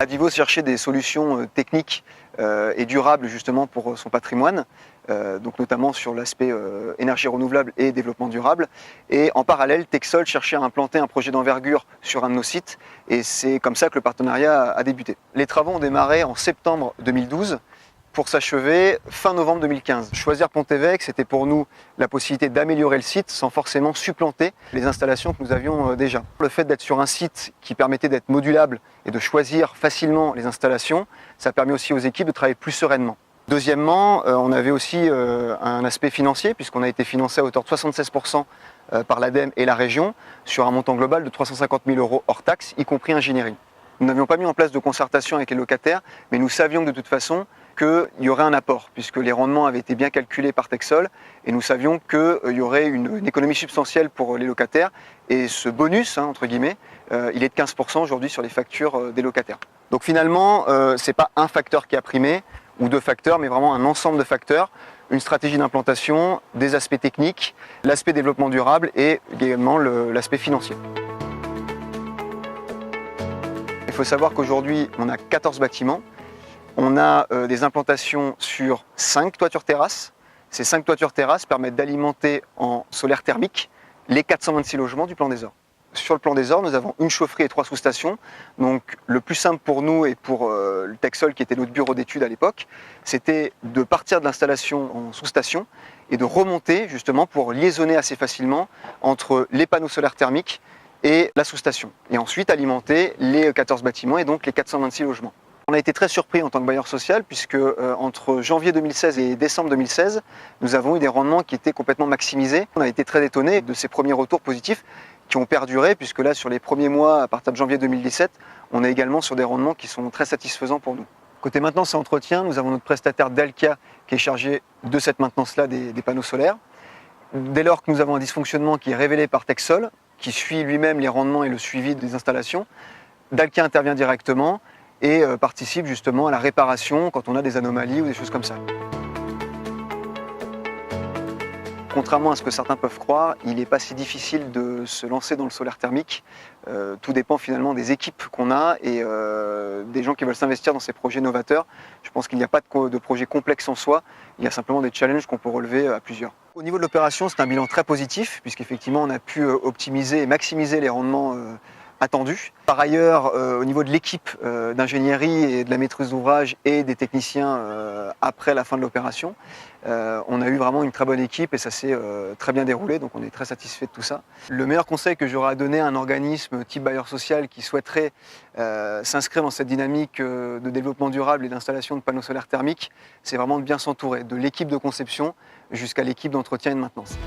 Advivo cherchait des solutions techniques et durables justement pour son patrimoine, donc notamment sur l'aspect énergie renouvelable et développement durable. Et en parallèle, Texol cherchait à implanter un projet d'envergure sur un de nos sites, et c'est comme ça que le partenariat a débuté. Les travaux ont démarré en septembre 2012 pour s'achever fin novembre 2015. Choisir Pont-Évêque, c'était pour nous la possibilité d'améliorer le site sans forcément supplanter les installations que nous avions déjà. Le fait d'être sur un site qui permettait d'être modulable et de choisir facilement les installations, ça permet aussi aux équipes de travailler plus sereinement. Deuxièmement, on avait aussi un aspect financier, puisqu'on a été financé à hauteur de 76% par l'ADEME et la région, sur un montant global de 350 000 € hors taxes, y compris ingénierie. Nous n'avions pas mis en place de concertation avec les locataires, mais nous savions de toute façon qu'il y aurait un apport, puisque les rendements avaient été bien calculés par Texol, et nous savions qu'il y aurait une économie substantielle pour les locataires, et ce bonus, entre guillemets, il est de 15% aujourd'hui sur les factures des locataires. Donc finalement, ce n'est pas un facteur qui a primé, ou deux facteurs, mais vraiment un ensemble de facteurs, une stratégie d'implantation, des aspects techniques, l'aspect développement durable et également l'aspect financier. Il faut savoir qu'aujourd'hui, on a 14 bâtiments. On a des implantations sur 5 toitures terrasses. Ces 5 toitures terrasses permettent d'alimenter en solaire thermique les 426 logements du plan des Ors. Sur le plan des Ors, nous avons une chaufferie et 3 sous-stations. Donc le plus simple pour nous et pour le Texol, qui était notre bureau d'études à l'époque, c'était de partir de l'installation en sous-station et de remonter justement pour liaisonner assez facilement entre les panneaux solaires thermiques et la sous-station. Et ensuite alimenter les 14 bâtiments et donc les 426 logements. On a été très surpris en tant que bailleur social puisque entre janvier 2016 et décembre 2016, nous avons eu des rendements qui étaient complètement maximisés. On a été très étonnés de ces premiers retours positifs qui ont perduré puisque là sur les premiers mois, à partir de janvier 2017, on est également sur des rendements qui sont très satisfaisants pour nous. Côté maintenance et entretien, nous avons notre prestataire Dalkia qui est chargé de cette maintenance-là des panneaux solaires. Dès lors que nous avons un dysfonctionnement qui est révélé par Texol, qui suit lui-même les rendements et le suivi des installations, Dalkia intervient directement et participe justement à la réparation quand on a des anomalies ou des choses comme ça. Contrairement à ce que certains peuvent croire, il n'est pas si difficile de se lancer dans le solaire thermique. Tout dépend finalement des équipes qu'on a et des gens qui veulent s'investir dans ces projets novateurs. Je pense qu'il n'y a pas de projet complexe en soi, il y a simplement des challenges qu'on peut relever à plusieurs. Au niveau de l'opération, c'est un bilan très positif puisqu'effectivement on a pu optimiser et maximiser les rendements attendus. Par ailleurs, au niveau de l'équipe d'ingénierie et de la maîtrise d'ouvrage et des techniciens après la fin de l'opération, on a eu vraiment une très bonne équipe et ça s'est très bien déroulé, donc on est très satisfait de tout ça. Le meilleur conseil que j'aurais à donner à un organisme type bailleur social qui souhaiterait s'inscrire dans cette dynamique de développement durable et d'installation de panneaux solaires thermiques, c'est vraiment de bien s'entourer, de l'équipe de conception jusqu'à l'équipe d'entretien et de maintenance.